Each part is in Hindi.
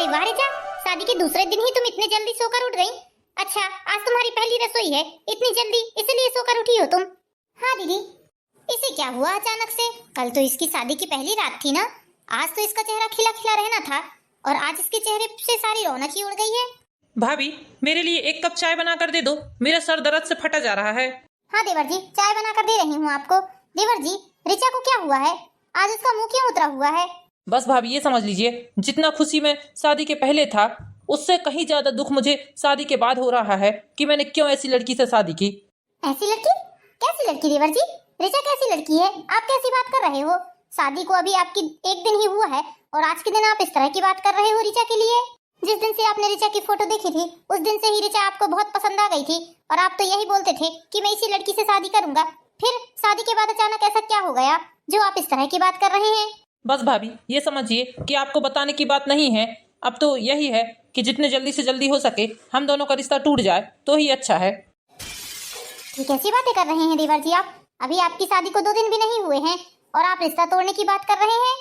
अरे वाह रिचा, शादी के दूसरे दिन ही तुम इतने जल्दी सोकर उठ गई। अच्छा, आज तुम्हारी पहली रसोई है, इतनी जल्दी इसलिए सोकर उठी हो तुम? हाँ दीदी। इसे क्या हुआ अचानक से? कल तो इसकी शादी की पहली रात थी ना। आज तो इसका चेहरा खिला खिला रहना था और आज इसके चेहरे से सारी रौनक ही उड़ गई है। भाभी, मेरे लिए एक कप चाय बना कर दे दो, मेरा सर दर्द से फटा जा रहा है। हाँ देवर जी, चाय बना कर दे रही हूँ आपको। देवर जी, रिचा को क्या हुआ है? आज उसका मुंह क्यों उतरा हुआ है? बस भाभी, ये समझ लीजिए, जितना खुशी में शादी के पहले था उससे कहीं ज्यादा दुख मुझे शादी के बाद हो रहा है कि मैंने क्यों ऐसी लड़की से शादी की। ऐसी लड़की? कैसी लड़की देवर जी? रिचा कैसी लड़की है? आप कैसी बात कर रहे हो? शादी को अभी आपकी एक दिन ही हुआ है और आज के दिन आप इस तरह की बात कर रहे हो रिचा के लिए? जिस दिन से आपने रिचा की फोटो देखी थी उस दिन से ही रिचा आपको बहुत पसंद आ गई थी और आप तो यही बोलते थे कि मैं इसी लड़की से शादी करूंगा। फिर शादी के बाद अचानक ऐसा क्या हो गया जो आप इस तरह की बात कर रहे हैं? बस भाभी, ये समझिए कि आपको बताने की बात नहीं है। अब तो यही है कि जितने जल्दी से जल्दी हो सके हम दोनों का रिश्ता टूट जाए तो ही अच्छा है। ठीक, कैसी बातें कर रहे हैं देवर जी आप? अभी आपकी शादी को 2 दिन भी नहीं हुए हैं और आप रिश्ता तोड़ने की बात कर रहे हैं?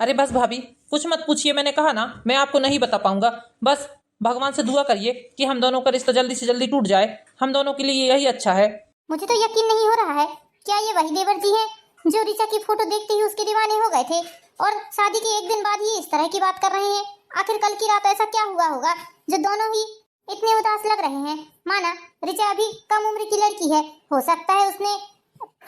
अरे बस भाभी, कुछ मत पूछिए, मैंने कहा ना मैं आपको नहीं बता पाऊंगा। बस भगवान से दुआ करिए कि हम दोनों का रिश्ता जल्दी से जल्दी टूट जाए, हम दोनों के लिए यही अच्छा है। मुझे तो यकीन नहीं हो रहा है, क्या ये वही देवर जी हैं जो रिचा की फोटो देखते ही उसके दीवाने हो गए थे और शादी के एक दिन बाद ही इस तरह की बात कर रहे हैं? आखिर कल की रात ऐसा क्या हुआ होगा जो दोनों ही इतने उदास लग रहे हैं? माना रिचा अभी कम उम्र की लड़की है, हो सकता है उसने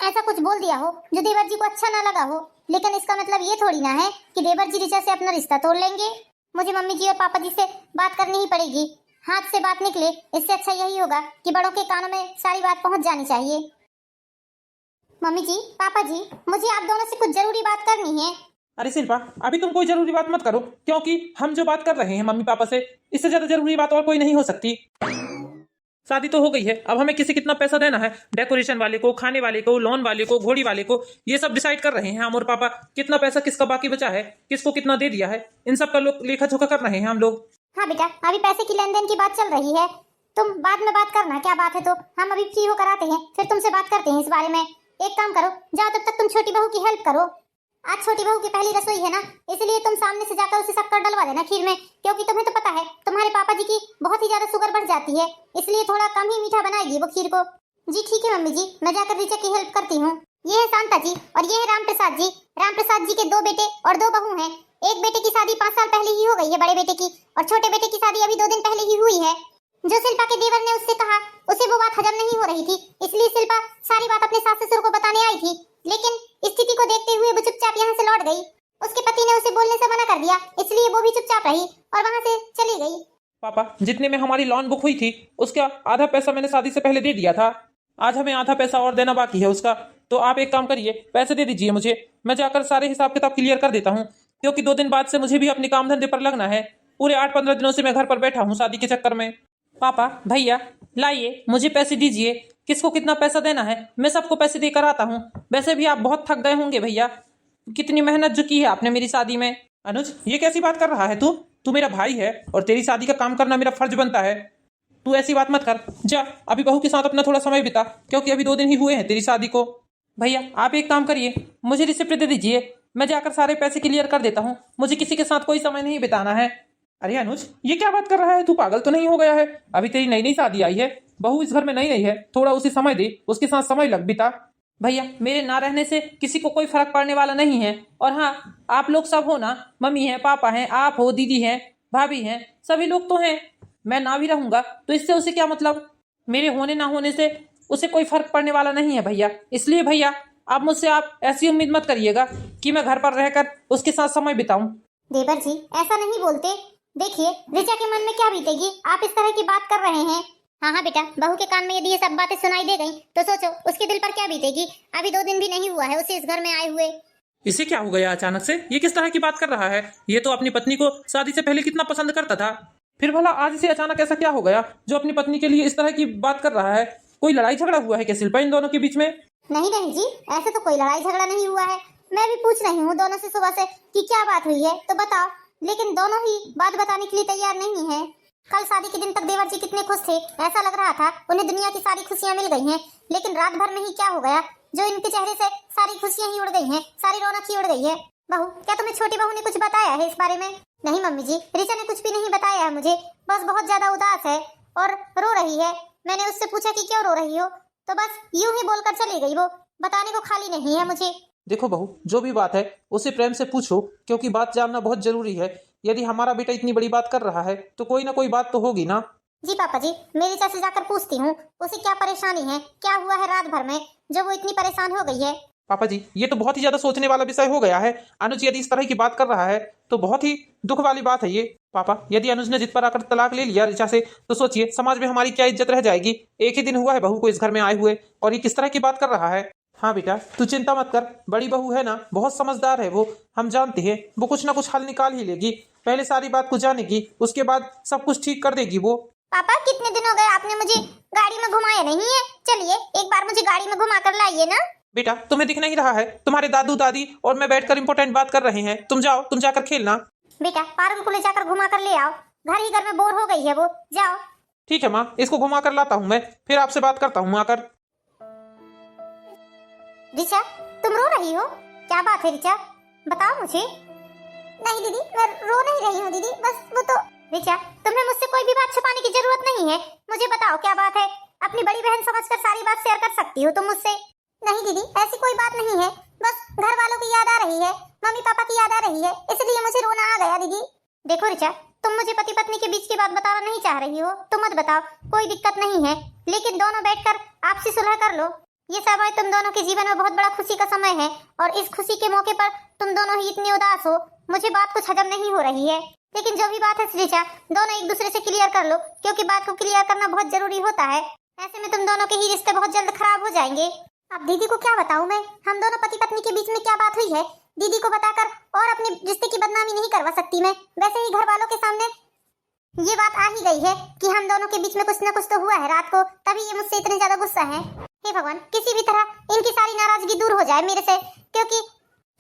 ऐसा कुछ बोल दिया हो जो देवर जी को अच्छा ना लगा हो, लेकिन इसका मतलब ये थोड़ी ना है कि देवर जी रिचा से अपना रिश्ता तोड़ लेंगे। मुझे मम्मी जी और पापा जी से बात करनी ही पड़ेगी। हाथ से बात निकले इससे अच्छा यही होगा कि बड़ों के कानों में सारी बात पहुंच जानी चाहिए। मम्मी जी, पापा जी, मुझे आप दोनों से कुछ जरूरी बात करनी है। अरे शिल्पा, अभी तुम कोई जरूरी बात मत करो, क्योंकि हम जो बात कर रहे हैं मम्मी पापा से, इससे ज्यादा जरूरी बात और कोई नहीं हो सकती। शादी तो हो गई है, अब हमें किसे कितना पैसा देना है, डेकोरेशन वाले को, खाने वाले को, लॉन वाले को, घोड़ी वाले को, ये सब डिसाइड कर रहे हैं हम और पापा। कितना पैसा किसका बाकी बचा है, किसको कितना दे दिया है, इन सब का लेखा जोखा कर रहे हैं हम लोग। हाँ बेटा, अभी पैसे की लेन देन की बात चल रही है, तुम बाद में बात करना क्या बात है। तो हम अभी फ्री होकर आते हैं, फिर तुमसे बात करते हैं इस बारे में। एक काम करो, जाओ तब तक तुम छोटी बहू की हेल्प करो। आज छोटी बहू की पहली रसोई है ना, इसलिए तुम सामने से जाकर उसे शक्कर डलवा देना खीर में, क्योंकि तुम्हें तो पता है तुम्हारे पापा जी की बहुत ही ज्यादा शुगर बढ़ जाती है, इसलिए थोड़ा कम ही मीठा बनाएगी वो खीर को। जी ठीक है मम्मी जी, मैं जाकर रिचा की हेल्प करती हूँ। ये है शांता जी और ये है राम प्रसाद जी। राम प्रसाद जी के 2 बेटे और 2 बहू हैं। एक बेटे की शादी 5 साल पहले ही हो गई है बड़े बेटे की, और छोटे बेटे की शादी अभी 2 दिन पहले ही हुई है। जो शिल्पा के देवर ने उससे कहा उसे वो बात हजम नहीं हो रही थी, इसलिए शिल्पा सारी बात अपने सास ससुर को बताने आई थी, लेकिन स्थिति को देखते हुए वो चुपचाप यहाँ से लौट गई। उसके पति ने उसे बोलने से मना कर दिया, इसलिए वो भी चुपचाप रही और वहाँ से चली गई। पापा, जितने में हमारी लोन बुक हुई थी उसका आधा पैसा मैंने शादी से पहले दे दिया था, आज हमें आधा पैसा और देना बाकी है उसका। तो आप एक काम करिए, पैसे दे दीजिए मुझे, मैं जाकर सारे हिसाब किताब क्लियर कर देता हूँ, क्योंकि 2 दिन बाद से मुझे भी अपने काम धंधे पर लगना है। पूरे 8-15 दिनों से मैं घर पर बैठा हूँ शादी के चक्कर में। पापा, भैया, लाइए मुझे पैसे दीजिए, किसको कितना पैसा देना है मैं सबको पैसे देकर आता हूँ। वैसे भी आप बहुत थक गए होंगे भैया, कितनी मेहनत जो की है आपने मेरी शादी में। अनुज, ये कैसी बात कर रहा है तू? तू मेरा भाई है और तेरी शादी का काम करना मेरा फर्ज बनता है। तू ऐसी बात मत कर, जा अभी बहू के साथ अपना थोड़ा समय बिता, क्योंकि अभी 2 दिन ही हुए हैं तेरी शादी को। भैया, आप एक काम करिए, मुझे रिसिप्ट दे दीजिए, मैं जाकर सारे पैसे क्लियर कर देता हूँ, मुझे किसी के साथ कोई समय नहीं बिताना है। अरे अनुज, ये क्या बात कर रहा है, तू पागल तो नहीं हो गया है? अभी तेरी नई नई शादी आई है, बहू इस घर में नई नई है, थोड़ा उसे समय दे, उसके साथ समय लग बिता। भैया, मेरे ना रहने से किसी को कोई फर्क पड़ने वाला नहीं है। और हाँ, आप लोग सब हो ना, मम्मी है, पापा हैं, आप हो, दीदी हैं, भाभी हैं, सभी लोग तो हैं। मैं ना भी रहूंगा तो इससे उसे क्या मतलब? मेरे होने ना होने से उसे कोई फर्क पड़ने वाला नहीं है भैया। इसलिए भैया, आप मुझसे आप ऐसी उम्मीद मत करिएगा कि मैं घर पर रहकर उसके साथ समय बिताऊं। देवर जी, ऐसा नहीं बोलते। देखिए रिचा के मन में क्या बीतेगी, आप इस तरह की बात कर रहे हैं। हाँ हाँ बेटा, बहू के कान में यदि ये सब बातें सुनाई दे गई तो सोचो उसके दिल पर क्या बीतेगी। अभी 2 दिन भी नहीं हुआ है उसे इस घर में आए हुए। इसे क्या हो गया अचानक से? ये किस तरह की बात कर रहा है? ये तो अपनी पत्नी को शादी से पहले कितना पसंद करता था, फिर भला आज इसे अचानक ऐसा क्या हो गया जो अपनी पत्नी के लिए इस तरह की बात कर रहा है? कोई लड़ाई झगड़ा हुआ है क्या शिल्पा इन दोनों के बीच में? नहीं नहीं जी, ऐसे तो कोई लड़ाई झगड़ा नहीं हुआ है। मैं भी पूछ रही हूँ दोनों से सुबह से कि क्या बात हुई है तो बताओ, लेकिन दोनों ही बात बताने के लिए तैयार नहीं है। कल शादी के दिन तक देवर जी कितने खुश थे, ऐसा लग रहा था उन्हें दुनिया की सारी खुशियां मिल गई हैं, लेकिन रात भर में ही क्या हो गया जो इनके चेहरे से सारी खुशियां ही उड़ गई हैं, सारी रौनक ही उड़ गई है। बहू, क्या तुम्हें छोटी बहू ने कुछ बताया है इस बारे में? नहीं मम्मी जी, रिचा ने कुछ भी नहीं बताया है मुझे, बस बहुत ज्यादा उदास है और रो रही है। मैंने उससे पूछा कि क्यों रो रही हो, तो बस यूं ही बोलकर चली गई। वो बताने को खाली नहीं है मुझे। देखो बहू, जो भी बात है उसे प्रेम से पूछो, क्योंकि बात जानना बहुत जरूरी है। यदि हमारा बेटा इतनी बड़ी बात कर रहा है तो कोई ना कोई बात तो होगी ना। जी पापा जी, मैं रिचा से जाकर पूछती हूँ उसे क्या परेशानी है, क्या हुआ है रात भर में जो वो इतनी परेशान हो गई है। पापा जी, ये तो बहुत ही ज्यादा सोचने वाला विषय हो गया है। अनुज यदि इस तरह की बात कर रहा है तो बहुत ही दुख वाली बात है ये। पापा, यदि अनुज ने जिद पर आकर तलाक ले लिया रिचा से, तो सोचिए समाज में हमारी क्या इज्जत रह जाएगी। एक ही दिन हुआ है बहू को इस घर में आए हुए और ये किस तरह की बात कर रहा है। हाँ बेटा, तू चिंता मत कर, बड़ी बहू है ना, बहुत समझदार है वो, हम जानते हैं वो कुछ ना कुछ हल निकाल ही लेगी। पहले सारी बात को जानेगी, उसके बाद सब कुछ ठीक कर देगी वो। पापा, कितने दिन हो गए आपने मुझे गाड़ी में घुमाया नहीं है। चलिए एक बार मुझे गाड़ी में घुमा कर लाइए ना। बेटा, तुम्हें दिख नहीं रहा है, तुम्हारे दादू दादी और मैं बैठकर इंपॉर्टेंट बात कर रहे हैं। तुम जाओ, तुम जाकर खेलना। बेटा, पारुल को ले जाकर घुमा कर ले आओ, घर ही घर में बोर हो गई है वो। जाओ। ठीक है माँ, इसको घुमा कर लाता हूँ मैं, फिर आपसे बात करता हूँ आकर। रिचा, तुम रो रही हो, क्या बात है रिचा, बताओ मुझे। नहीं दीदी, मैं रो नहीं रही हूँ दीदी, बस वो तो। रिचा, तुम्हें मुझसे कोई भी बात छुपाने की जरूरत नहीं है, मुझे बताओ क्या बात है। अपनी बड़ी बहन समझकर सारी बात शेयर कर सकती हो तुम मुझसे। नहीं दीदी, ऐसी कोई बात नहीं है, बस घर वालों की याद आ रही है, मम्मी पापा की याद आ रही है, इसलिए मुझे रोना आ गया दीदी। देखो रिचा, तुम मुझे पति पत्नी के बीच की बात बताना नहीं चाह रही हो तो मत बताओ, कोई दिक्कत नहीं है, लेकिन दोनों बैठकर आपसी सुलह कर लो। ये समय तुम दोनों के जीवन में बहुत बड़ा खुशी का समय है और इस खुशी के मौके पर तुम दोनों ही इतनी उदास हो, मुझे बात कुछ हजम नहीं हो रही है। लेकिन जो भी बात है रिचा, दोनों एक दूसरे से क्लियर कर लो, क्योंकि बात को क्लियर करना बहुत जरूरी होता है। ऐसे में तुम दोनों के ही रिश्ते बहुत जल्द खराब हो जाएंगे। अब दीदी को क्या बताऊं मैं, हम दोनों पति पत्नी के बीच में क्या बात हुई है, दीदी को बताकर और अपने रिश्ते की बदनामी नहीं करवा सकती मैं। वैसे ही घर वालों के सामने ये बात आ ही गई है कि हम दोनों के बीच में कुछ न कुछ तो हुआ है रात को, तभी ये मुझसे इतने ज्यादा गुस्सा है। हे भगवान, किसी भी तरह इनकी सारी नाराजगी दूर हो जाए मेरे से, क्योंकि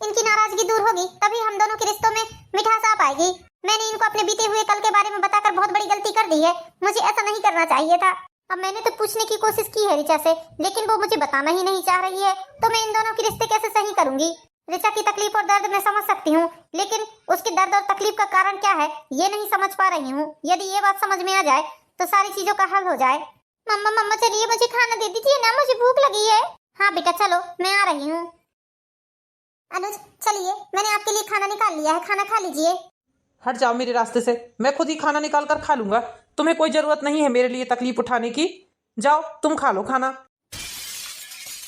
इनकी नाराजगी दूर होगी तभी हम दोनों के रिश्तों में मिठास आ पाएगी। मैंने इनको अपने बीते हुए कल के बारे में बताकर बहुत बड़ी गलती कर दी है, मुझे ऐसा नहीं करना चाहिए था। अब मैंने तो पूछने की कोशिश की है रिचा से, लेकिन वो मुझे बताना ही नहीं चाह रही है, तो मैं इन दोनों के रिश्ते कैसे सही करूंगी। रिचा की तकलीफ और दर्द मैं समझ सकती हूँ, लेकिन उसके दर्द और तकलीफ का कारण क्या है ये नहीं समझ पा रही हूँ। यदि ये बात समझ में आ जाए तो सारी चीजों का हल हो जाए। मम्मा मम्मा चलिए, मुझे खाना दे दीजिए ना, मुझे भूख लगी है। हाँ बेटा चलो, मैं आ रही हूँ। अनुज चलिए, मैंने आपके लिए खाना निकाल लिया है, खाना खा लीजिए। हट जाओ मेरे रास्ते से, मैं खुद ही खाना निकाल कर खा लूंगा, तुम्हें कोई जरूरत नहीं है मेरे लिए तकलीफ उठाने की। जाओ तुम खा लो खाना।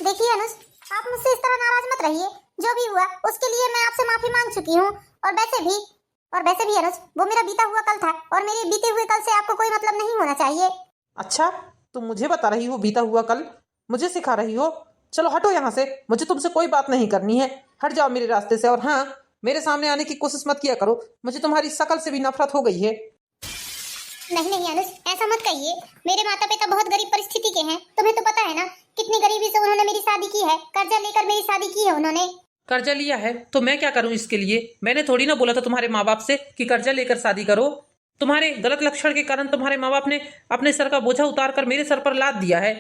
देखिए अनुज, आप मुझसे इस तरह नाराज मत रहिए, जो भी हुआ उसके लिए मैं आपसे माफी मांग चुकी हूँ। और वैसे भी अनुज, वो मेरा बीता हुआ कल था और मेरे बीते हुए कल से आपको कोई मतलब नहीं होना चाहिए। अच्छा, तुम मुझे बता रही हो बीता हुआ कल, मुझे सिखा रही हो? चलो हटो यहाँ से, मुझे तुमसे कोई बात नहीं करनी है, हट जाओ मेरे रास्ते से। और हाँ, मेरे सामने आने की कोशिश मत किया करो, मुझे तुम्हारी शकल से भी नफरत हो गई है। नहीं नहीं अनुज, ऐसा मत कहिए, मेरे माता पिता बहुत गरीब परिस्थिति के हैं, तुम्हें तो पता है ना कितनी गरीबी से उन्होंने मेरी शादी की है, कर्जा लेकर मेरी शादी की है उन्होंने। कर्जा लिया है तो मैं क्या करूं इसके लिए? मैंने थोड़ी ना बोला था तुम्हारे माँ बाप से कि कर्जा लेकर शादी करो। तुम्हारे गलत लक्षण के कारण तुम्हारे माँ बाप ने अपने सर का बोझा उतार कर मेरे सर पर लाद दिया है।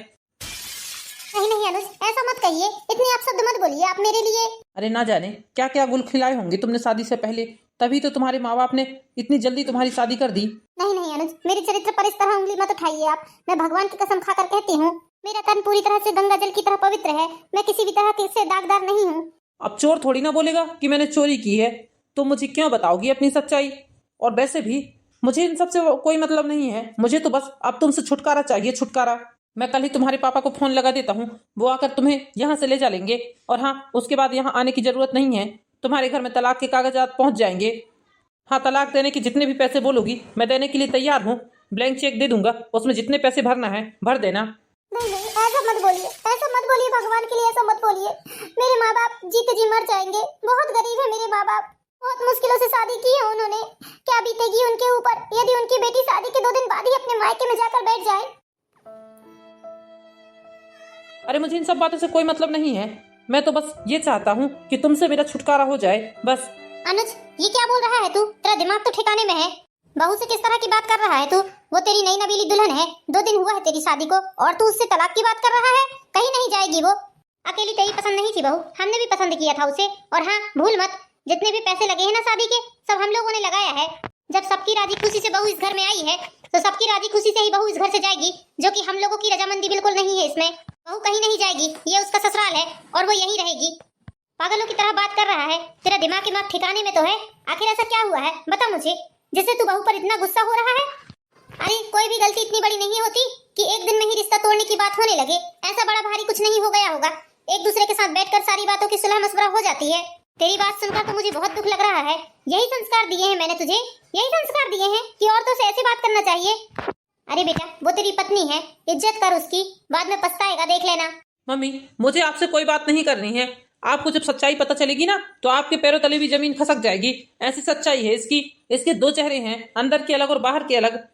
नहीं नहीं अनुज, ऐसा मत कहिए, इतनी आप शब्द मत बोलिए आप मेरे लिए। अरे ना जाने क्या क्या गुल खिलाए होंगे तुमने शादी से पहले, तभी तो तुम्हारे माँ बाप ने इतनी जल्दी तुम्हारी शादी कर दी। नहीं नहीं अनुज, मेरे चरित्र पर इस तरह उंगली मत उठाइए आप, मैं भगवान की कसम खाकर कहती हूँ, मेरा तन पूरी तरह से गंगा जल की तरह पवित्र है, मैं किसी भी तरह से दागदार नहीं हूँ। अब चोर थोड़ी ना बोलेगा कि मैंने चोरी की है, तो मुझे क्यों बताओगी अपनी सच्चाई? और वैसे भी मुझे इन सब से कोई मतलब नहीं है, मुझे तो बस अब तुमसे छुटकारा चाहिए, छुटकारा। मैं कल ही तुम्हारे पापा को फोन लगा देता हूँ, वो आकर तुम्हें यहाँ से ले जा लेंगे। और हाँ, उसके बाद यहाँ आने की जरूरत नहीं है, तुम्हारे घर में तलाक के कागजात पहुँच जाएंगे। हाँ, तलाक देने के जितने भी पैसे बोलोगी मैं देने के लिए तैयार हूँ, ब्लैंक चेक दे दूंगा, उसमें जितने पैसे भरना है भर देना। नहीं नहीं, ऐसा मत बोलिए, ऐसा मत बोलिए, भगवान के लिए ऐसा मत बोलिए, मेरे माँ बाप जीते जी मर जाएंगे, बहुत गरीब है मेरे माँ बाप, बहुत मुश्किलों से शादी की है उन्होंने, क्या बीतेगी उनके ऊपर यदि उनकी बेटी शादी के 2 दिन बाद ही अपने मायके में जाकर बैठ जाए। अरे मुझे इन सब बातों से कोई मतलब नहीं है, मैं तो बस ये चाहता हूँ कि तुमसे मेरा छुटकारा हो जाए बस। अनुज, ये क्या बोल रहा है तू? तेरा दिमाग तो ठिकाने में है? बहू से किस तरह की बात कर रहा है तू? वो तेरी नई नवीली दुल्हन है, 2 दिन हुआ है तेरी शादी को और तू उससे तलाक की बात कर रहा है? कहीं नहीं जाएगी वो, अकेली तेरी पसंद नहीं थी बहू, हमने भी पसंद किया था उसे। और हाँ, भूल मत, जितने भी पैसे लगे हैं ना शादी के, सब हम लोगों ने लगाया है। जब सबकी राजी खुशी से बहू इस घर में आई है तो सबकी राजी खुशी से ही बहू इस घर से जाएगी, जो कि हम लोगों की रजामंदी बिल्कुल नहीं है इसमें। बहू कहीं नहीं जाएगी, ये उसका ससुराल है और वो यहीं रहेगी। पागलों की तरह बात कर रहा है, तेरा दिमाग ठिकाने में तो है? आखिर ऐसा क्या हुआ है बता मुझे, जिससे तू बहू पर इतना गुस्सा हो रहा है? अरे कोई भी गलती इतनी बड़ी नहीं होती कि एक दिन में ही रिश्ता तोड़ने की बात होने लगे। ऐसा बड़ा भारी कुछ नहीं हो गया होगा, एक दूसरे के साथ बैठकर सारी बातों की सुलह मशवरा हो जाती है। तेरी बात सुनकर तो मुझे बहुत दुख लग रहा है। यही संस्कार दिए हैं मैंने तुझे, यही संस्कार दिए हैं कि औरतों से ऐसी बात करना चाहिए। अरे बेटा वो तेरी पत्नी है, इज्जत कर उसकी, बाद में पछताएगा, देख लेना। मम्मी मुझे आपसे कोई बात नहीं करनी है। आपको जब सच्चाई पता चलेगी ना तो आपके पैरों तले भी जमीन खसक जाएगी। ऐसी सच्चाई है इसकी। इसके दो चेहरे हैं, अंदर के अलग और बाहर के अलग।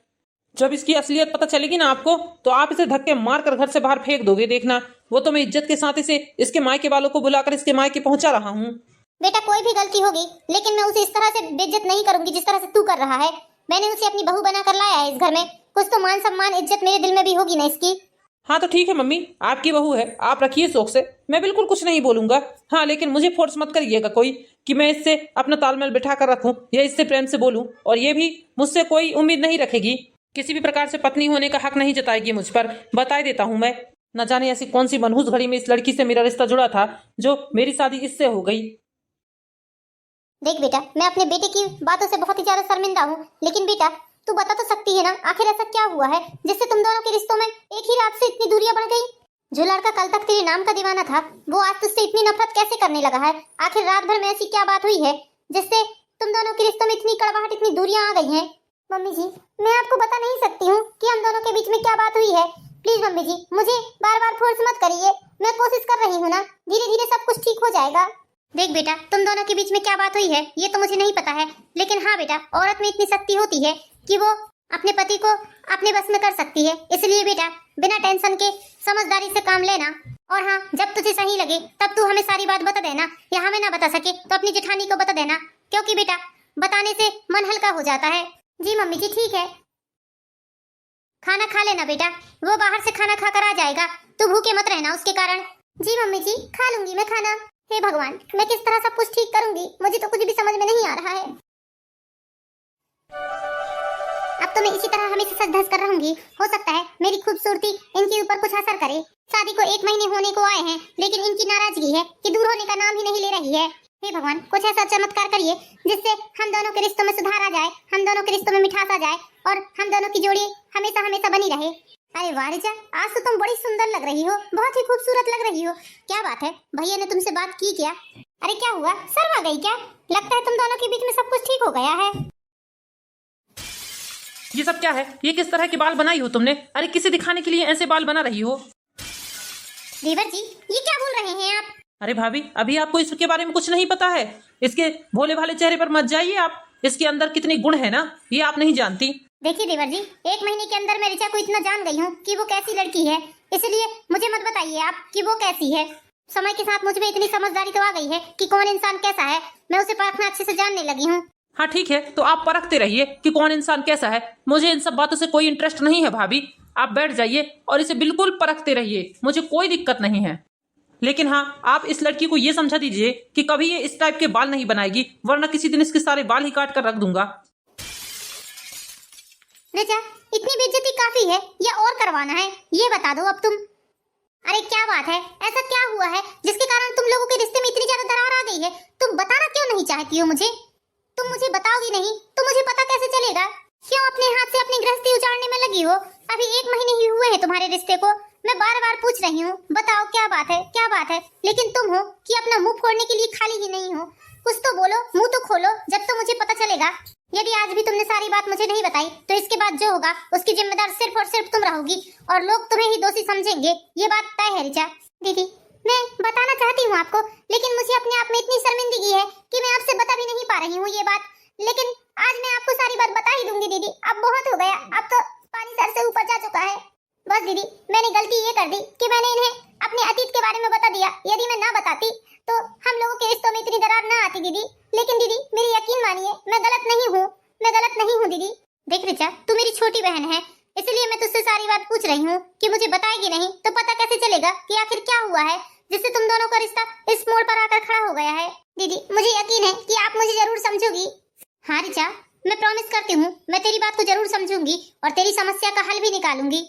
जब इसकी असलियत पता चलेगी ना आपको तो आप इसे धक्के मारकर घर से बाहर फेंक दोगे, देखना। वो तो मैं इज्जत के साथ इसे इसके मायके वालों को बुलाकर इसके मायके पहुंचा रहा हूँ। बेटा कोई भी गलती होगी लेकिन मैं उसे इस तरह से बेइज्जत नहीं करूंगी जिस तरह से तू कर रहा है। मैंने उसे अपनी बहू बनाकर लाया है इस घर में, कुछ तो मान सम्मान इज्जत मेरे दिल में भी होगी ना इसकी। हाँ तो ठीक है मम्मी, आपकी बहू है, आप रखिए शौक से, मैं बिल्कुल कुछ नहीं बोलूंगा। हाँ लेकिन मुझे फोर्स मत करिएगा कोई कि मैं इससे अपना तालमेल बिठा कर रखूं या इससे प्रेम से बोलूं। और ये भी मुझसे कोई उम्मीद नहीं रखेगी, किसी भी प्रकार से पत्नी होने का हक नहीं जताएगी मुझ पर। बता देता हूं मैं, न जाने ऐसी कौन सी मनहूस घड़ी में इस लड़की से मेरा रिश्ता जुड़ा था जो मेरी शादी इससे हो गई। देख बेटा मैं अपने बेटे की बातों से बहुत ही ज्यादा शर्मिंदा हूँ, लेकिन बेटा तू बता तो सकती है ना आखिर ऐसा क्या हुआ है जिससे तुम दोनों के रिश्तों में एक ही रात से इतनी दूरियां बढ़ गई? जो लड़का कल तक तेरे नाम का दीवाना था वो आज तुझसे इतनी नफरत कैसे करने लगा है? आखिर रात भर में ऐसी क्या बात हुई है जिससे तुम दोनों के रिश्तों में इतनी कड़वाहट, इतनी दूरियां आ गई हैं? मम्मी जी मैं आपको बता नहीं सकती हूँ कि हम दोनों के बीच में क्या बात हुई है। प्लीज मम्मी जी मुझे बार बार फोर्स मत करिए, मैं कोशिश कर रही हूँ ना, धीरे धीरे सब कुछ ठीक हो जाएगा। देख बेटा तुम दोनों के बीच में क्या बात हुई है ये तो मुझे नहीं पता है, लेकिन हाँ बेटा औरत में इतनी शक्ति होती है कि वो अपने पति को अपने बस में कर सकती है। इसलिए बेटा बिना टेंशन के समझदारी से काम लेना, और हाँ जब तुझे सही लगे तब तू हमें सारी बात बता देना, या हमें ना बता सके तो अपनी जेठानी को बता देना, क्योंकि बेटा बताने से मन हल्का हो जाता है। जी मम्मी जी ठीक है। खाना खा लेना बेटा, वो बाहर से खाना खाकर आ जाएगा, तू भूखे मत रहना उसके कारण। जी मम्मी जी खा लूंगी मैं खाना। हे भगवान मैं किस तरह सब कुछ ठीक करूंगी, मुझे तो कुछ भी समझ में नहीं आ रहा है। अब तो मैं इसी तरह हमेशा सज धज कर रहूंगी, हो सकता है मेरी खूबसूरती इनके ऊपर कुछ असर करे। शादी को 1 महीने होने को आए हैं लेकिन इनकी नाराजगी है कि दूर होने का नाम ही नहीं ले रही है। हे भगवान कुछ ऐसा चमत्कार करिए जिससे हम दोनों के रिश्तों में सुधार आ जाए, हम दोनों के रिश्तों में मिठास आ जाए और हम दोनों की जोड़ी हमेशा हमेशा बनी रहे। अरे वाह रिचा आज तो तुम बड़ी सुंदर लग रही हो, बहुत ही खूबसूरत लग रही हो। क्या बात है भैया ने तुमसे बात की क्या? अरे क्या हुआ, शर्मा गई क्या? लगता है तुम दोनों के बीच में सब कुछ ठीक हो गया है। ये सब क्या है? ये किस तरह के बाल बनाई हो तुमने? अरे किसे दिखाने के लिए ऐसे बाल बना रही हो? देवर जी ये क्या बोल रहे हैं आप? अरे भाभी अभी आपको इसके बारे में कुछ नहीं पता है। इसके भोले भाले चेहरे पर मत जाइए आप, इसके अंदर कितनी गुण है ना ये आप नहीं जानती। देखिए देवर जी 1 महीने के अंदर मैं रिचा को इतना जान गई हूँ कि वो कैसी लड़की है, इसलिए मुझे मत बताइए आप कि वो कैसी है। समय के साथ मुझ में इतनी समझदारी तो आ गई है कि कौन इंसान कैसा है, मैं उसे परखना अच्छे से जानने लगी हूँ। हाँ ठीक है तो आप परखते रहिए कि कौन इंसान कैसा है। मुझे इन सब बातों से कोई इंटरेस्ट नहीं है भाभी, आप बैठ जाइए और इसे बिल्कुल परखते रहिए, मुझे कोई दिक्कत नहीं है। लेकिन हाँ आप इस लड़की को ये समझा दीजिए कि कभी ये इस टाइप के बाल नहीं बनाएगी, वरना किसी दिन इसके सारे बाल ही काट कर रख दूंगा। रिचा इतनी बेइज्जती काफी है या और करवाना है ये बता दो अब तुम। अरे क्या बात है, ऐसा क्या हुआ है जिसके कारण तुम लोगों के रिश्ते में इतनी ज्यादा दरार आ गई है? तुम बताना क्यों नहीं चाहती हो मुझे? तुम मुझे बताओगी नहीं तो मुझे पता कैसे चलेगा? क्यों अपने हाथ से अपनी गृहस्थी उजाड़ने में लगी हो? अभी 1 महीने ही हुए हैं तुम्हारे रिश्ते को, मैं बार बार पूछ रही हूँ बताओ क्या बात है, क्या बात है, लेकिन तुम हो कि अपना मुंह फोड़ने के लिए खाली ही नहीं हो। कुछ तो बोलो, मुंह तो खोलो, जब तो मुझे पता चलेगा। यदि आज भी तुमने सारी बात मुझे नहीं बताई तो इसके बाद जो होगा उसकी जिम्मेदार सिर्फ और सिर्फ तुम रहोगी और लोग तुम्हें ही दोषी समझेंगे, ये बात तय है रिचा। दीदी मैं बताना चाहती हूँ आपको, लेकिन मुझे अपने आप में इतनी शर्मिंदगी है कि मैं आपसे बता भी नहीं पा रही हूँ ये बात, लेकिन आज मैं आपको सारी बात बता ही दूंगी दीदी। अब बहुत हो गया, अब तो पानी सर से ऊपर जा चुका है। बस दीदी मैंने गलती ये कर दी कि मैंने इन्हें अपने अतीत के बारे में बता दिया। यदि मैं ना बताती तो हम लोगों के रिश्तों में इतनी दरार ना आती दीदी। लेकिन दीदी मेरी यकीन मानिए मैं गलत नहीं हूँ, मैं गलत नहीं हूँ दीदी। देख रिचा तू मेरी छोटी बहन है, इसलिए मैं तुझसे सारी बात पूछ रही हूँ कि मुझे बताएगी नहीं तो पता कैसे चलेगा कि आखिर क्या हुआ है जिससे तुम दोनों का रिश्ता इस मोड़ पर आकर खड़ा हो गया है। दीदी मुझे यकीन है कि आप मुझे जरूर समझोगी। हाँ रिचा मैं प्रॉमिस करती हूँ मैं तेरी बात को जरूर समझूंगी और तेरी समस्या का हल भी निकालूंगी।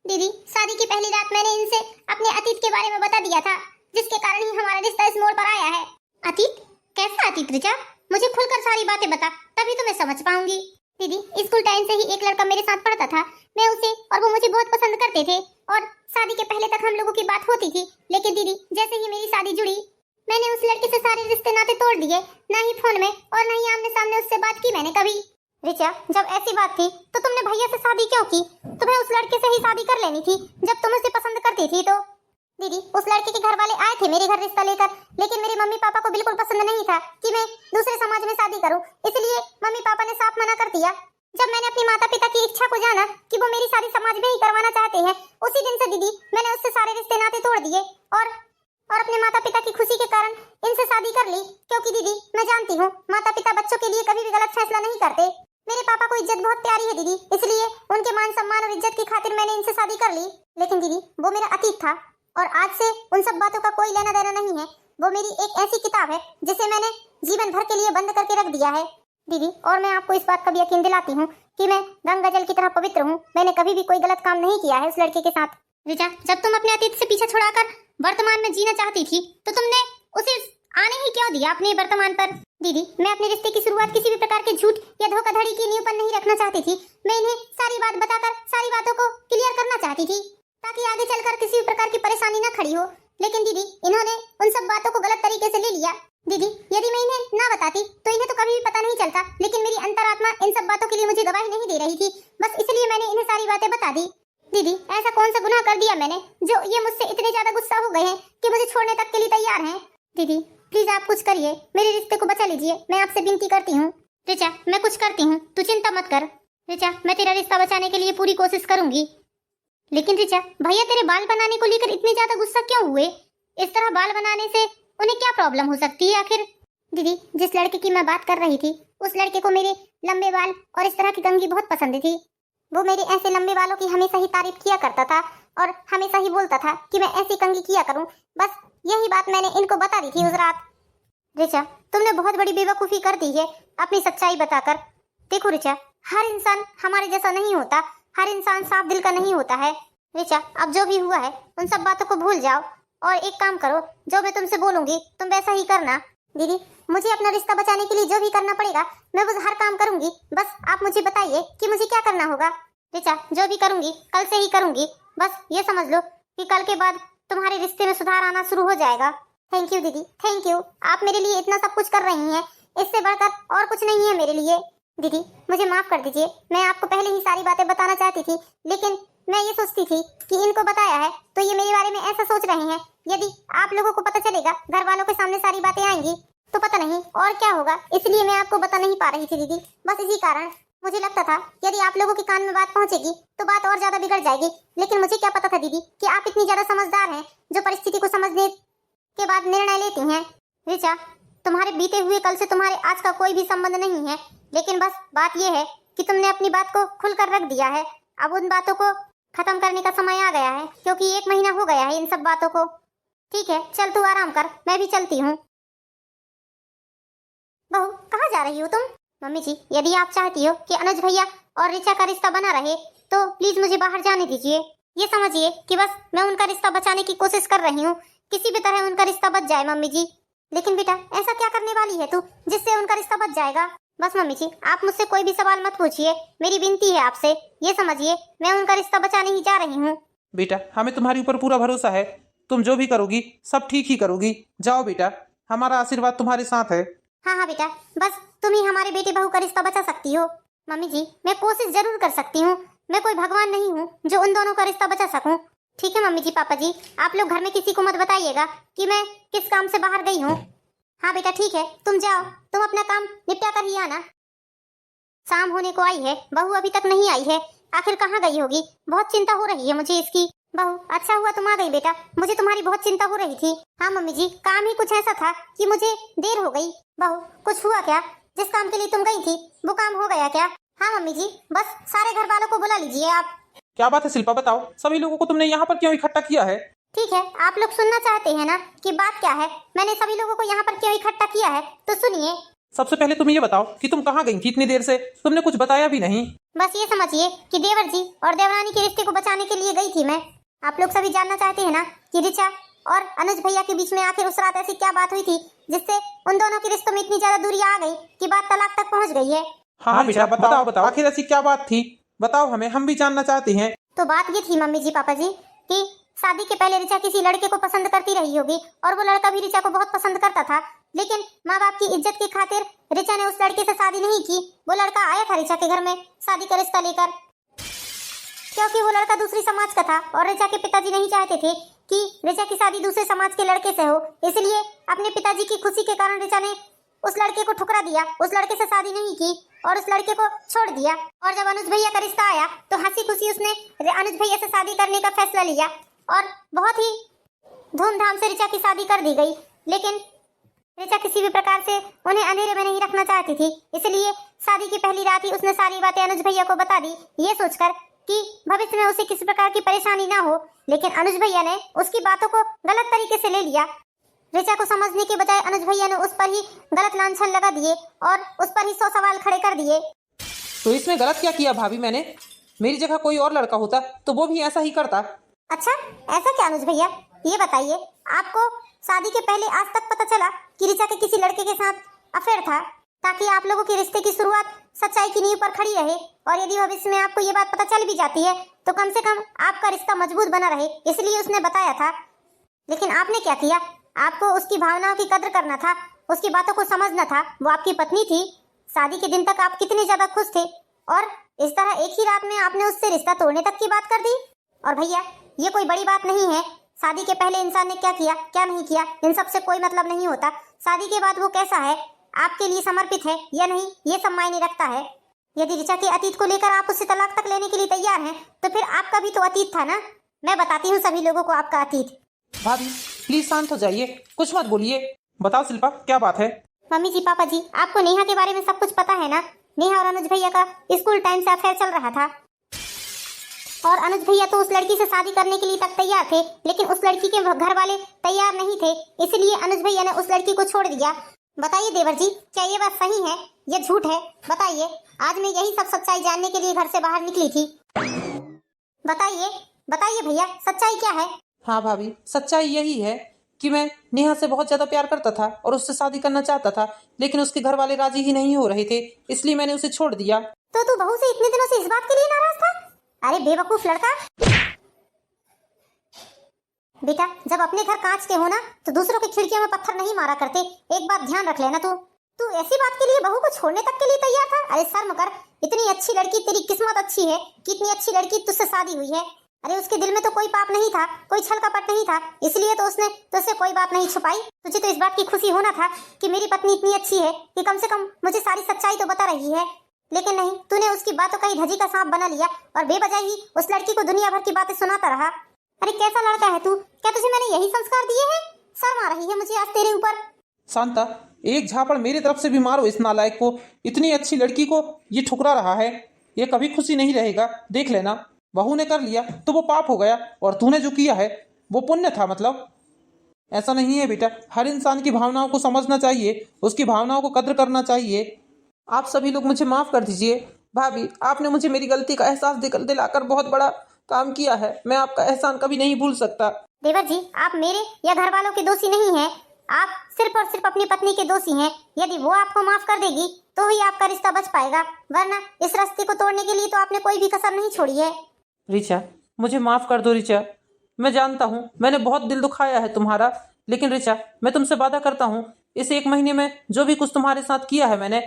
दीदी, शादी की पहली रात मैंने इनसे अपने अतीत के बारे में बता दिया था, जिसके कारण ही हमारा रिश्ता इस मोड़ पर आया है। अतीत? कैसा अतीत ऋचा? मुझे खुलकर सारी बातें बता, तभी तो मैं समझ पाऊंगी। दीदी, स्कूल टाइम से ही एक लड़का मेरे साथ पढ़ता था। मैं उसे और वो मुझे बहुत पसंद करते थे और शादी के पहले तक हम लोगों की बात होती थी। लेकिन दीदी, जैसे ही मेरी शादी जुड़ी, मैंने उस लड़के से सारे रिश्ते नाते तोड़ दिए। ना ही फोन में और ना ही आमने सामने उससे बात की मैंने कभी। ऋचा, जब ऐसी बात थी तो तुमने भैया से शादी क्यों की? तुम्हें उस लड़के से ही शादी कर लेनी थी जब तुम उसे पसंद करती थी। तो दीदी, उस लड़के के घर वाले आए थे मेरे घर रिश्ता लेकर, लेकिन मेरे मम्मी पापा को बिल्कुल पसंद नहीं था कि मैं दूसरे समाज में शादी करूं, इसलिए मम्मी पापा ने साफ मना कर दिया। जब मैंने अपने माता पिता की इच्छा को जाना कि वो मेरी शादी समाज में ही करवाना चाहते हैं, उसी दिन से दीदी मैंने उससे सारे रिश्ते नाते तोड़ दिए और अपने माता पिता की खुशी के कारण इनसे शादी कर ली। क्योंकि दीदी, मैं जानती हूँ माता पिता बच्चों के लिए कभी भी गलत फैसला नहीं करते। मेरे पापा को इज्जत बहुत प्यारी है दीदी, इसलिए उनके मान सम्मान और इज्जत की खातिर मैंने इनसे शादी कर ली। लेकिन दीदी, वो मेरा अतीत था और आज से उन सब बातों का कोई लेना देना नहीं है। वो मेरी एक ऐसी किताब है जिसे मैंने जीवन भर के लिए बंद करके रख दिया है दीदी। और मैं आपको इस बात का भी यकीन दिलाती हूँ कि मैं गंगा जल की तरह पवित्र हूँ। मैंने कभी भी कोई गलत काम नहीं किया है उस लड़के के साथ। ऋचा, जब तुम अपने अतीत से पीछे छुड़ाकर वर्तमान में जीना चाहती थी तो तुमने उसे आने ही क्यों दिया अपने वर्तमान पर? दीदी, मैं अपने रिश्ते की शुरुआत किसी भी प्रकार के झूठ या धोखाधड़ी की नींव पर नहीं रखना चाहती थी। मैं इन्हें सारी बात बताकर सारी बातों को क्लियर करना चाहती थी ताकि आगे चलकर किसी भी प्रकार की परेशानी न खड़ी हो। लेकिन दीदी, इन्होंने उन सब बातों को गलत तरीके से ले लिया। दीदी, यदि मैं इन्हें ना बताती तो इन्हें तो कभी भी पता नहीं चलता, लेकिन मेरी अंतरात्मा इन सब बातों के लिए मुझे गवाही नहीं दे रही थी। बस इसलिए मैंने इन्हें सारी बातें बता दी। दीदी, ऐसा कौन सा गुनाह कर दिया मैंने जो ये मुझसे इतने ज्यादा गुस्सा हो गए हैं कि मुझे छोड़ने तक के लिए तैयार हैं? दीदी, प्लीज आप कुछ करिए, मेरे रिश्ते को बचा लीजिए, मैं आपसे विनती करती हूँ। ऋचा, मैं कुछ करती हूँ, तू चिंता मत कर। ऋचा, मैं तेरा रिश्ता बचाने के लिए पूरी कोशिश करूंगी। लेकिन ऋचा, भैया तेरे बाल बनाने को लेकर इतने ज्यादा गुस्सा क्यों हुए? इस तरह बाल बनाने से उन्हें क्या प्रॉब्लम हो सकती है आखिर? दीदी, जिस लड़के की मैं बात कर रही थी, उस लड़के को मेरे लंबे बाल और इस तरह की कंघी बहुत पसंद थी। वो मेरे ऐसे लंबे बालों की हमेशा ही तारीफ किया करता था और हमेशा ही बोलता था कि मैं ऐसी कंघी किया करूं। बस यही बात मैंने इनको बता दी थी उस रात। ऋचा, तुमने बहुत बड़ी बेवकूफी कर दी है अपनी सच्चाई बताकर। देखो ऋचा, हर इंसान हमारे जैसा नहीं होता, हर इंसान साफ दिल का नहीं होता है। ऋचा, अब जो भी हुआ है उन सब बातों को भूल जाओ और एक काम करो, जो मैं तुमसे बोलूंगी तुम वैसा ही करना। दीदी, मुझे अपना रिश्ता बचाने के लिए जो भी करना पड़ेगा मैं वो हर काम करूंगी। बस आप मुझे बताइए कि मुझे क्या करना होगा। ऋचा, जो भी करूंगी कल से ही करूंगी। बस ये समझ लो कि कल के बाद तुम्हारे रिश्ते में सुधार आना शुरू हो जाएगा। थैंक यू दीदी, थैंक यू। आप मेरे लिए इतना सब कुछ कर रही हैं, इससे बढ़कर और कुछ नहीं है मेरे लिए। दीदी, मुझे माफ कर दीजिए, मैं आपको पहले ही सारी बातें बताना चाहती थी, लेकिन मैं ये सोचती थी कि इनको बताया है तो ये मेरे बारे में ऐसा सोच रहे हैं। यदि आप लोगों को पता चलेगा, घर वालों के सामने सारी बातें आएंगी तो पता नहीं और क्या होगा, इसलिए मैं आपको बता नहीं पा रही थी दीदी। बस इसी कारण मुझे लगता था यदि आप लोगों के कान में बात पहुंचेगी तो बात और ज्यादा बिगड़ जाएगी। लेकिन मुझे क्या पता था दीदी कि आप इतनी ज्यादा समझदार हैं जो परिस्थिति को समझने के बाद निर्णय लेती हैं। ऋचा, तुम्हारे बीते हुए कल से तुम्हारे आज का कोई भी संबंध नहीं है, लेकिन बस बात यह है कि तुमने अपनी बात को खुलकर रख दिया है। अब उन बातों को खत्म करने का समय आ गया है, क्योंकि 1 महीना हो गया है इन सब बातों को। ठीक है, चल तू आराम कर, मैं भी चलती हूँ। बहू, कहाँ जा रही हो तुम? मम्मी जी, यदि आप चाहती हो कि अनुज भैया और ऋचा का रिश्ता बना रहे तो प्लीज मुझे बाहर जाने दीजिए। ये समझिए कि बस मैं उनका रिश्ता बचाने की कोशिश कर रही हूँ, किसी भी तरह उनका रिश्ता बच जाए मम्मी जी। लेकिन बेटा, ऐसा क्या करने वाली है तू जिससे उनका रिश्ता बच जाएगा? बस मम्मी जी, आप मुझसे कोई भी सवाल मत पूछिए, मेरी विनती है आपसे। ये समझिए मैं उनका रिश्ता बचाने ही जा रही हूँ। बेटा, हमें तुम्हारे ऊपर पूरा भरोसा है, तुम जो भी करोगी सब ठीक ही करोगी। जाओ बेटा, हमारा आशीर्वाद तुम्हारे साथ है। हाँ हाँ बेटा, बस तुम ही हमारे बेटे बहू का रिश्ता बचा सकती हो। मम्मी जी, मैं कोशिश जरूर कर सकती हूँ, मैं कोई भगवान नहीं हूँ जो उन दोनों का रिश्ता बचा सकूँ। ठीक है मम्मी जी, पापा जी, आप लोग घर में किसी को मत बताइएगा कि मैं किस काम से बाहर गई हूँ। हाँ बेटा ठीक है, तुम जाओ, तुम अपना काम निपटा कर ही आना। शाम होने को आई है, बहू अभी तक नहीं आई है, आखिर कहाँ गई होगी? बहुत चिंता हो रही है मुझे इसकी। बहू, अच्छा हुआ तुम आ गई बेटा, मुझे तुम्हारी बहुत चिंता हो रही थी। हाँ मम्मी जी, काम ही कुछ ऐसा था कि मुझे देर हो गई। बहू, कुछ हुआ क्या? जिस काम के लिए तुम गई थी वो काम हो गया क्या? हाँ मम्मी जी, बस सारे घर वालों को बुला लीजिए आप। क्या बात है शिल्पा, बताओ, सभी लोगों को तुमने यहाँ पर क्यों इकट्ठा किया है? ठीक है, आप लोग सुनना चाहते हैं ना कि बात क्या है? मैंने सभी लोगों को यहाँ पर क्यों इकट्ठा किया है तो सुनिए। सबसे पहले तुम ये बताओ कि तुम कहाँ गई थी इतनी देर से, तुमने कुछ बताया भी नहीं। बस ये समझिए कि देवर जी और देवरानी के रिश्ते को बचाने के लिए गई थी मैं। आप लोग सभी जानना चाहते हैं ना कि ऋचा और अनुज भैया के बीच में आखिर उस रात ऐसी क्या बात हुई थी जिससे उन दोनों के रिश्तों में इतनी ज्यादा दूरी आ गई कि बात तलाक तक पहुंच गई है। हाँ बेटा बताओ बताओ, आखिर ऐसी क्या बात थी, बताओ हमें, हम भी जानना चाहते हैं। तो बात ये थी मम्मी जी पापा जी कि शादी के पहले ऋचा किसी लड़के को पसंद करती रही होगी और वो लड़का भी ऋचा को बहुत पसंद करता था, लेकिन माँ बाप की इज्जत की खातिर ऋचा ने उस लड़के से शादी नहीं की। वो लड़का आया था ऋचा के घर में शादी का रिश्ता लेकर, क्योंकि वो लड़का दूसरी समाज का था और ऋचा के पिताजी नहीं चाहते थे कि ऋचा की शादी दूसरे समाज के लड़के से हो। इसलिए अपने पिताजी की खुशी के कारण ऋचा ने उस लड़के को ठुकरा दिया, उस लड़के से शादी नहीं की और उस लड़के को छोड़ दिया। और जब अनुज भैया का रिश्ता आया तो हंसी खुशी उसने अनुज भैया से शादी करने का फैसला लिया और बहुत ही धूमधाम से ऋचा की शादी कर दी गई। लेकिन ऋचा किसी भी प्रकार से उन्हें अंधेरे में नहीं रखना चाहती थी, इसलिए शादी की पहली रात ही उसने सारी बातें अनुज भैया को बता दी, ये सोचकर कि भविष्य में उसे किसी प्रकार की परेशानी ना हो। लेकिन अनुज भैया ने उसकी बातों को गलत तरीके से ले लिया। ऋचा को समझने के बजाय अनुज भैया ने उस पर ही गलत लांछन लगा दिए और उस पर ही 100 सवाल खड़े कर दिए। तो इसमें गलत क्या किया भाभी मैंने? मेरी जगह कोई और लड़का होता तो वो भी ऐसा ही करता। अच्छा ऐसा क्या अनुज भैया, ये बताइए आपको शादी के पहले आज तक पता चला कि ऋचा के किसी लड़के के साथ अफेयर था, ताकि आप लोगों के रिश्ते की शुरुआत सच्चाई की नींव पर खड़ी रहे और यदि भविष्य में आपको ये बात पता चल भी जाती है तो कम से कम आपका रिश्ता मजबूत बना रहे, इसलिए उसने बताया था। लेकिन आपने क्या किया, आपको उसकी भावनाओं की कदर करना था, उसकी बातों को समझना था। वो आपकी पत्नी थी, शादी के दिन तक आप कितने ज्यादा खुश थे और इस तरह एक ही रात में आपने उससे रिश्ता तोड़ने तक की बात कर दी। और भैया ये कोई बड़ी बात नहीं है, शादी के पहले इंसान ने क्या किया क्या नहीं किया इन सब से कोई मतलब नहीं होता। शादी के बाद वो कैसा है, आपके लिए समर्पित है या नहीं, ये सब मायने रखता है। यदि ऋचा के अतीत को लेकर आप उससे तलाक तक लेने के लिए तैयार हैं तो फिर आपका भी तो अतीत था ना। मैं बताती हूँ सभी लोगों को आपका अतीत। भाभी प्लीज शांत हो जाइए, कुछ मत बोलिए। बताओ शिल्पा क्या बात है? मम्मी जी पापा जी आपको नेहा के बारे में सब कुछ पता है ना। नेहा और अनुज भैया का स्कूल टाइम से अफेयर चल रहा था और अनुज भैया तो उस लड़की से शादी करने के लिए तक तैयार थे, लेकिन उस लड़की के घर वाले तैयार नहीं थे, इसलिए अनुज भैया ने उस लड़की को छोड़ दिया। बताइए देवर जी क्या ये बात सही है या झूठ है, बताइए। आज मैं यही सब सच्चाई जानने के लिए घर से बाहर निकली थी। बताइए बताइए भैया सच्चाई क्या है? हाँ भाभी सच्चाई यही है कि मैं नेहा से बहुत ज्यादा प्यार करता था और उससे शादी करना चाहता था, लेकिन उसके घर वाले राजी ही नहीं हो रहे थे, इसलिए मैंने उसे छोड़ दिया। तो तू बहू से इतने दिनों से इस बात के लिए नाराज था? अरे बेवकूफ लड़का। बेटा जब अपने घर कांच के हो ना तो दूसरों की खिड़कियों में पत्थर नहीं मारा करते, एक बात ध्यान रख लेना। तू ऐसी बात के लिए बहू को छोड़ने तक के लिए तैयार था? अरे शर्म कर, इतनी अच्छी लड़की, तेरी किस्मत अच्छी है कि इतनी अच्छी लड़की तुझसे शादी हुई है। अरे उसके दिल में तो कोई पाप नहीं था, कोई छल कपट नहीं था, इसलिए तो उसने तुझसे कोई बात नहीं छुपाई। तुझे तो इस बात की खुशी होना था कि मेरी पत्नी इतनी अच्छी है कि कम से कम मुझे सारी सच्चाई तो बता रही है, लेकिन नहीं, तूने उसकी बातों का ही धजी का सांप बना लिया और बेवजह ही उस लड़की को दुनिया भर की बातें सुनाता रहा। अरे कैसा लड़का है तू, क्या तुझे मैंने यही संस्कार दिए हैं? शर्म आ रही है मुझे आज तेरे ऊपर। शांता एक झापड़ मेरी तरफ से भी मारो इस नालायक को, इतनी अच्छी लड़की को ये ठुकरा रहा है, ये कभी खुशी नहीं रहेगा, देख लेना। बहू ने कर लिया तो वो पाप हो गया और तूने जो किया है वो पुण्य था। मतलब ऐसा नहीं है बेटा, हर इंसान की भावनाओं को समझना चाहिए, उसकी भावनाओं को कद्र करना चाहिए। आप सभी लोग मुझे माफ कर दीजिए। भाभी आपने मुझे मेरी गलती का एहसास दिलाकर बहुत बड़ा काम किया है, मैं आपका एहसान कभी नहीं भूल सकता। देवर जी आप मेरे या घर वालों के दोषी नहीं हैं, आप सिर्फ और सिर्फ अपनी पत्नी के दोषी हैं। यदि वो आपको माफ कर देगी तो ही आपका रिश्ता बच पाएगा, वरना इस रास्ते को तोड़ने के लिए तो आपने कोई भी कसर नहीं छोड़ी है। ऋचा मुझे माफ कर दो ऋचा, मैं जानता हूँ मैंने बहुत दिल दुखाया है तुम्हारा, लेकिन ऋचा मैं तुमसे वादा करता हूँ इस 1 महीने में जो भी कुछ तुम्हारे साथ किया है मैंने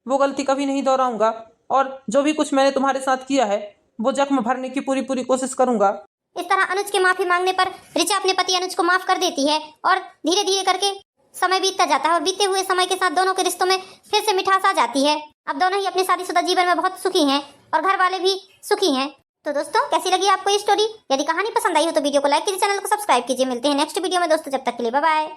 वो गलती कभी नहीं दोहराऊंगा, और जो भी कुछ मैंने तुम्हारे साथ किया है वो जख्म भरने की पूरी कोशिश करूंगा। इस तरह अनुज के माफी मांगने पर ऋचा अपने पति अनुज को माफ कर देती है और धीरे धीरे करके समय बीतता जाता है और बीते हुए समय के साथ दोनों के रिश्तों में फिर से मिठास आ जाती है। अब दोनों ही अपने शादीशुदा जीवन में बहुत सुखी हैं और घर वाले भी सुखी हैं। तो दोस्तों कैसी लगी आपको ये स्टोरी? यदि कहानी पसंद आई हो तो वीडियो को लाइक कीजिए, चैनल को सब्सक्राइब कीजिए। मिलते हैं नेक्स्ट वीडियो में दोस्तों, जब तक के लिए बाय बाय।